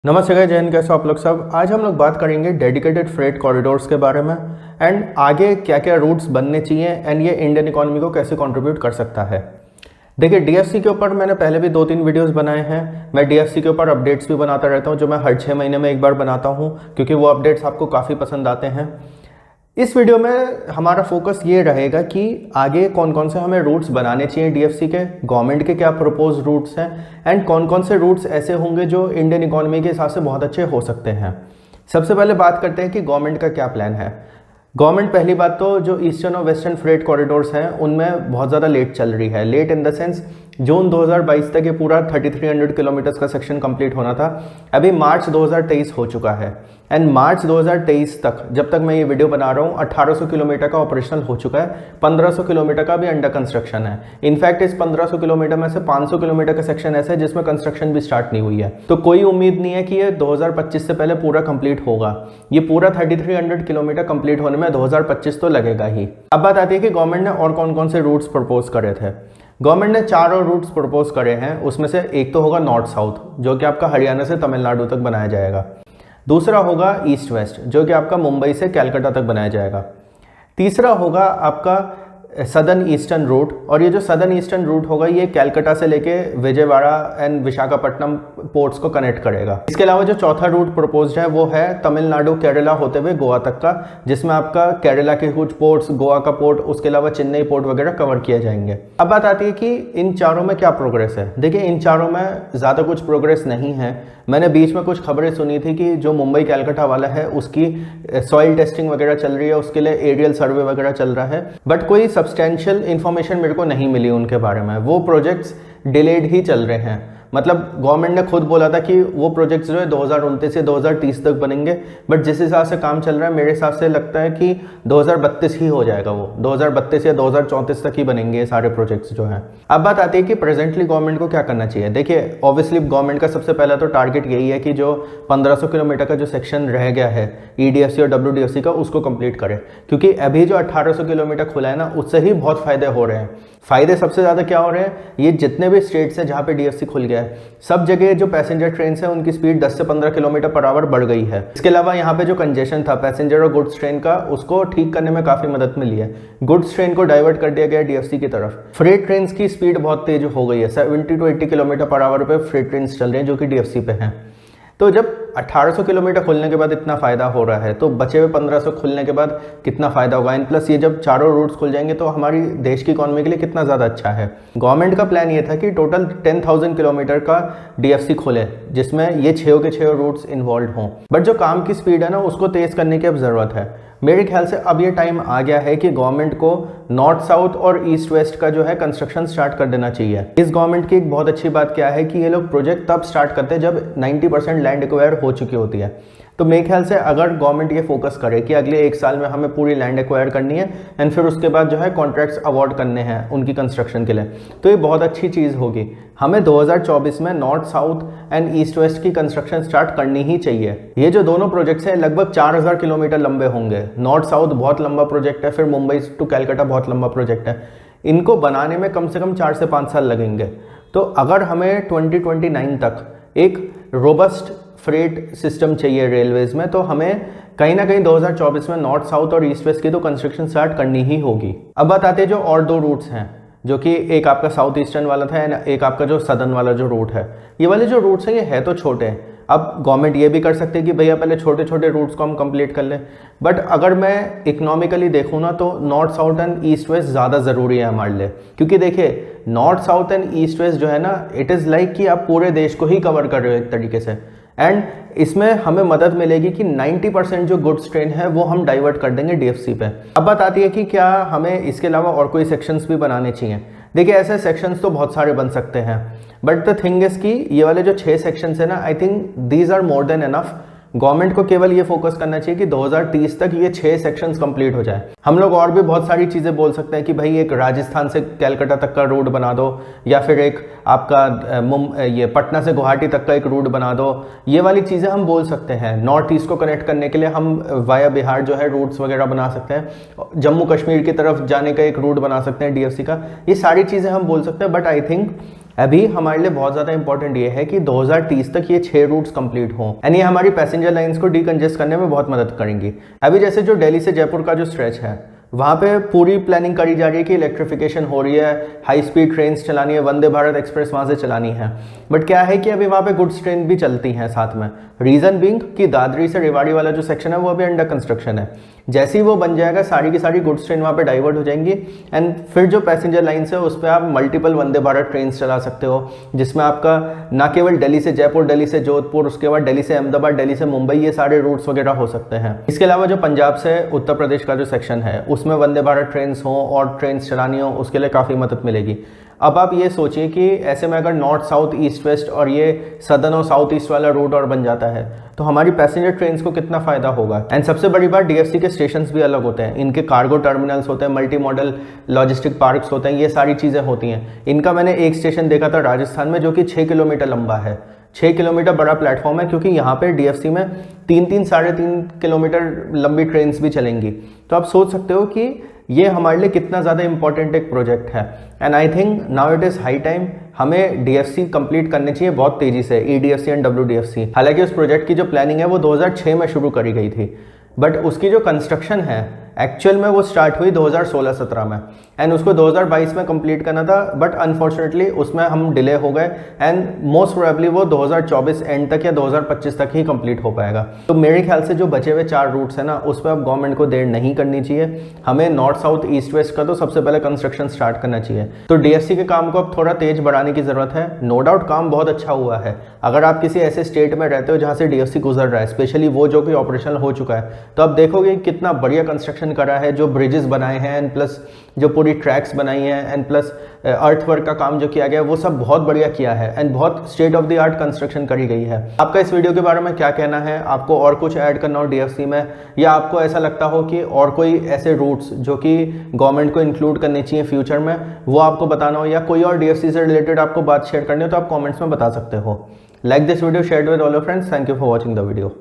नमस्ते गाइस, जय हिंद। कैसे हो आप लोग सब। आज हम लोग बात करेंगे डेडिकेटेड फ्रेट कॉरिडोर्स के बारे में एंड आगे क्या क्या रूट्स बनने चाहिए एंड ये इंडियन इकोनॉमी को कैसे कंट्रीब्यूट कर सकता है। देखिए, डीएफसी के ऊपर मैंने पहले भी 2-3 वीडियोस बनाए हैं। मैं डीएफसी के ऊपर अपडेट्स भी बनाता रहता हूँ, जो मैं हर 6 महीने में एक बार बनाता हूँ, क्योंकि वो अपडेट्स आपको काफ़ी पसंद आते हैं। इस वीडियो में हमारा फोकस ये रहेगा कि आगे कौन कौन से हमें रूट्स बनाने चाहिए डीएफसी के, गवर्नमेंट के क्या प्रपोज रूट्स हैं एंड कौन कौन से रूट्स ऐसे होंगे जो इंडियन इकोनॉमी के हिसाब से बहुत अच्छे हो सकते हैं। सबसे पहले बात करते हैं कि गवर्नमेंट का क्या प्लान है। गवर्नमेंट पहली बात तो जो ईस्टर्न और वेस्टर्न फ्रेट कॉरिडोर्स हैं उनमें बहुत ज़्यादा लेट चल रही है। लेट इन द सेंस जून 2022 तक ये पूरा 3300 किलोमीटर्स का सेक्शन कंप्लीट होना था। अभी मार्च 2023 हो चुका है एंड मार्च 2023 तक, जब तक मैं ये वीडियो बना रहा हूँ, 1800 किलोमीटर का ऑपरेशनल हो चुका है। 1500 किलोमीटर का भी अंडर कंस्ट्रक्शन है। इनफैक्ट इस 1500 किलोमीटर में से 500 किलोमीटर का सेक्शन ऐसा है जिसमें कंस्ट्रक्शन भी स्टार्ट नहीं हुई है। तो कोई उम्मीद नहीं है कि ये 2025 से पहले पूरा कंप्लीट होगा। ये पूरा 3300 किलोमीटर कंप्लीट होने में 2025 तो लगेगा ही। अब बात आती है कि गवर्नमेंट ने और कौन कौन से रूट्स प्रपोज करे थे। गवर्नमेंट ने 4 और रूट्स प्रपोज करे हैं। उसमें से एक तो होगा नॉर्थ साउथ, जो कि आपका हरियाणा से तमिलनाडु तक बनाया जाएगा। दूसरा होगा ईस्ट वेस्ट, जो कि आपका मुंबई से कलकत्ता तक बनाया जाएगा। तीसरा होगा आपका सदर्न ईस्टर्न रूट, और ये जो सदर्न ईस्टर्न रूट होगा ये कलकत्ता से लेके विजयवाड़ा एंड विशाखापट्टनम पोर्ट्स को कनेक्ट करेगा। इसके अलावा जो चौथा रूट प्रपोज्ड है वो है तमिलनाडु केरला होते हुए गोवा तक का, जिसमें आपका केरला के कुछ पोर्ट्स, गोवा का पोर्ट, उसके अलावा चेन्नई पोर्ट वगैरह कवर किए जाएंगे। अब बात आती है कि इन चारों में क्या प्रोग्रेस है। देखिए, इन चारों में ज़्यादा कुछ प्रोग्रेस नहीं है। मैंने बीच में कुछ खबरें सुनी थी कि जो मुंबई कलकत्ता वाला है उसकी सॉइल टेस्टिंग वगैरह चल रही है, उसके लिए एरियल सर्वे वगैरह चल रहा है, बट कोई सब्सटेंशियल इन्फॉर्मेशन मेरे को नहीं मिली उनके बारे में। वो प्रोजेक्ट्स डिलेड ही चल रहे हैं। मतलब गवर्नमेंट ने खुद बोला था कि वो प्रोजेक्ट्स जो है 2029 से 2030 तक बनेंगे, बट जिस हिसाब से काम चल रहा है मेरे हिसाब से लगता है कि 2032 ही हो जाएगा। वो 2032 या 2034 तक ही बनेंगे ये सारे प्रोजेक्ट्स जो हैं। अब बात आती है कि प्रेजेंटली गवर्नमेंट को क्या करना चाहिए। देखिए, ऑब्वियसली गवर्नमेंट का सबसे पहला तो टारगेट यही है कि जो 1500 किलोमीटर का जो सेक्शन रह गया है ईडीएफसी और डब्ल्यूडीएफसी का, उसको कंप्लीट करे, क्योंकि अभी जो 1800 किलोमीटर खुला है ना, उससे ही बहुत फायदे हो रहे हैं। फायदे सबसे ज़्यादा क्या हो रहे हैं, ये जितने भी स्टेट्स हैं जहाँ पे डीएफसी खुल गया है, सब जगह जो पैसेंजर ट्रेन है उनकी स्पीड 10 से 15 किलोमीटर पर आवर बढ़ गई है। इसके अलावा यहाँ पे जो कंजेशन था पैसेंजर और गुड्स ट्रेन का, उसको ठीक करने में काफ़ी मदद मिली है। गुड्स ट्रेन को डाइवर्ट कर दिया गया डीएफसी की तरफ। फ्रेट ट्रेन की स्पीड बहुत तेज हो गई है। 70 to 80 किलोमीटर पर आवर पे फ्रेट ट्रेन चल रही हैं, जो कि डीएफसी पे हैं। तो जब 1800 किलोमीटर खुलने के बाद इतना फ़ायदा हो रहा है, तो बचे हुए 1500 खुलने के बाद कितना फ़ायदा होगा। इन प्लस ये जब चारों रूट्स खुल जाएंगे तो हमारी देश की इकॉनमी के लिए कितना ज़्यादा अच्छा है। गवर्नमेंट का प्लान ये था कि टोटल 10,000 किलोमीटर का डीएफसी खुले, जिसमें ये 6 के 6 रूट्स इन्वॉल्व हों। बट जो काम की स्पीड है ना, उसको तेज़ करने की अब ज़रूरत है। मेरे ख्याल से अब ये टाइम आ गया है कि गवर्नमेंट को नॉर्थ साउथ और ईस्ट वेस्ट का जो है कंस्ट्रक्शन स्टार्ट कर देना चाहिए। इस गवर्नमेंट की एक बहुत अच्छी बात क्या है कि ये लोग प्रोजेक्ट तब स्टार्ट करते हैं जब 90% लैंड एक्वायर हो चुकी होती है। तो मेरे ख्याल से अगर गवर्नमेंट ये फोकस करे कि अगले 1 साल में हमें पूरी लैंड एक्वायर करनी है एंड फिर उसके बाद जो है कॉन्ट्रैक्ट्स अवार्ड करने हैं उनकी कंस्ट्रक्शन के लिए, तो ये बहुत अच्छी चीज़ होगी। हमें 2024 में north south and east west की कंस्ट्रक्शन स्टार्ट करनी ही चाहिए। ये जो दोनों प्रोजेक्ट्स हैं लगभग 4000 किलोमीटर लंबे होंगे। नॉर्थ साउथ बहुत लंबा प्रोजेक्ट है, फिर मुंबई टू कलकत्ता बहुत लंबा प्रोजेक्ट है। इनको बनाने में कम से कम 4 से 5 साल लगेंगे। तो अगर हमें 2029 तक एक रोबस्ट फ्रेट सिस्टम चाहिए रेलवेज में, तो हमें कहीं ना कहीं 2024 में नॉर्थ साउथ और ईस्ट वेस्ट की तो कंस्ट्रक्शन स्टार्ट करनी ही होगी। अब बात आते हैं जो और 2 रूट्स हैं, जो कि एक आपका साउथ ईस्टर्न वाला था एंड एक आपका जो सदर्न वाला जो रूट है। ये वाले जो रूट्स हैं ये है तो छोटे हैं। अब गवर्नमेंट ये भी कर सकती है कि भैया पहले छोटे छोटे रूट्स को हम कंप्लीट कर लें, बट अगर मैं इकोनॉमिकली देखूँ ना, तो north south and east west ज़्यादा ज़रूरी है हमारे लिए। क्योंकि देखिए, north south and east west जो है ना, इट इज़ लाइक कि आप पूरे देश को ही कवर कर रहे हो एक तरीके से। एंड इसमें हमें मदद मिलेगी कि 90% जो गुड्स ट्रेन है वो हम डाइवर्ट कर देंगे डीएफसी पे। अब बात आती है कि क्या हमें इसके अलावा और कोई सेक्शंस भी बनाने चाहिए। देखिए, ऐसे सेक्शंस तो बहुत सारे बन सकते हैं, बट द थिंग इज कि ये वाले जो 6 सेक्शंस है ना, I think these are more than enough. Government को केवल ये फोकस करना चाहिए कि 2030 तक ये 6 सेक्शंस कंप्लीट हो जाए। हम लोग और भी बहुत सारी चीज़ें बोल सकते हैं कि भाई एक राजस्थान से कलकत्ता तक का रूट बना दो, या फिर एक आपका ये पटना से गुवाहाटी तक का एक रूट बना दो। ये वाली चीज़ें हम बोल सकते हैं। नॉर्थ ईस्ट को कनेक्ट करने के लिए हम वाया बिहार जो है रूट्स वगैरह बना सकते हैं। जम्मू कश्मीर की तरफ जाने का एक रूट बना सकते हैं डीएफसी का। ये सारी चीज़ें हम बोल सकते हैं, बट आई थिंक अभी हमारे लिए बहुत ज़्यादा इंपॉर्टेंट ये है कि 2030 तक ये 6 रूट्स कंप्लीट हों एंड ये हमारी पैसेंजर लाइंस को डीकंजेस्ट करने में बहुत मदद करेंगी। अभी जैसे जो दिल्ली से जयपुर का जो स्ट्रेच है वहाँ पे पूरी प्लानिंग करी जा रही है कि इलेक्ट्रिफिकेशन हो रही है, हाई स्पीड ट्रेन्स चलानी है, वंदे भारत एक्सप्रेस वहाँ से चलानी है। बट क्या है कि अभी वहाँ पे गुड्स ट्रेन भी चलती हैं साथ में। रीज़न बीइंग कि दादरी से रेवाड़ी वाला जो सेक्शन है वो अभी अंडर कंस्ट्रक्शन है। जैसे ही वो बन जाएगा सारी की सारी गुड्स ट्रेन वहाँ पे डाइवर्ट हो जाएंगी एंड फिर जो पैसेंजर लाइन्स है उस पर आप मल्टीपल वंदे भारत ट्रेन चला सकते हो, जिसमें आपका ना केवल दिल्ली से जयपुर, दिल्ली से जोधपुर, उसके बाद दिल्ली से अहमदाबाद, दिल्ली से मुंबई, ये सारे रूट्स वगैरह हो सकते हैं। इसके अलावा जो पंजाब से उत्तर प्रदेश का जो सेक्शन है उसमें वंदे भारत ट्रेन्स हों और ट्रेन्स चलानी हो, उसके लिए काफ़ी मदद मिलेगी। अब आप ये सोचिए कि ऐसे में अगर नॉर्थ साउथ ईस्ट वेस्ट और ये सदर्न और साउथ ईस्ट वाला रूट और बन जाता है तो हमारी पैसेंजर ट्रेन्स को कितना फ़ायदा होगा। एंड सबसे बड़ी बात, डीएफसी के स्टेशंस भी अलग होते हैं, इनके कार्गो टर्मिनल्स होते हैं, मल्टी मॉडल लॉजिस्टिक पार्क्स होते हैं, ये सारी चीज़ें होती हैं। इनका मैंने एक स्टेशन देखा था राजस्थान में जो कि 6 किलोमीटर लंबा है। 6 किलोमीटर बड़ा प्लेटफॉर्म है क्योंकि यहाँ पे डीएफसी में 3-3.5 किलोमीटर लंबी ट्रेन्स भी चलेंगी। तो आप सोच सकते हो कि ये हमारे लिए कितना ज़्यादा इंपॉर्टेंट एक प्रोजेक्ट है। And I think now it is high time हमें डीएफसी कंप्लीट करने चाहिए बहुत तेज़ी से, ईडीएफसी एंड डब्ल्यूडीएफसी। हालांकि उस प्रोजेक्ट की जो प्लानिंग है वो 2006 में शुरू करी गई थी, बट उसकी जो कंस्ट्रक्शन है एक्चुअल में वो स्टार्ट हुई 2016-17 में एंड उसको 2022 में कंप्लीट करना था। बट अनफॉर्चुनेटली उसमें हम डिले हो गए एंड मोस्ट प्रोबेबली वो 2024 एंड तक या 2025 तक ही कंप्लीट हो पाएगा। तो मेरे ख्याल से जो बचे हुए 4 रूट्स हैं ना उसमें अब गवर्नमेंट को देर नहीं करनी चाहिए। हमें नॉर्थ साउथ ईस्ट वेस्ट का तो सबसे पहले कंस्ट्रक्शन स्टार्ट करना चाहिए। तो डीएफसी के काम को अब थोड़ा तेज बढ़ाने की ज़रूरत है। नो डाउट काम बहुत अच्छा हुआ है। अगर आप किसी ऐसे स्टेट में रहते हो जहाँ से डीएफसी गुजर रहा है, स्पेशली वो जो कि ऑपरेशनल हो चुका है, तो आप देखोगे कितना बढ़िया कंस्ट्रक्शन करा है, जो ब्रिजेस बनाए हैं एंड प्लस जो पूरी ट्रैक्स बनाई हैं एंड प्लस अर्थवर्क का काम जो किया गया है वो सब बहुत बढ़िया किया है एंड बहुत state of the art construction करी गई है। आपका इस वीडियो के बारे में क्या कहना है? आपको और कुछ ऐड करना हो डीएफसी में, या आपको ऐसा लगता हो कि और कोई ऐसे रूट्स जो कि गवर्नमेंट को इंक्लूड करने चाहिए फ्यूचर में, वो आपको बताना हो, या कोई और डीएफसी से रिलेटेड आपको बात शेयर करनी हो तो आप कॉमेंट्स में बता सकते हो। Like this video, share with all your friends. Thank you for watching the video.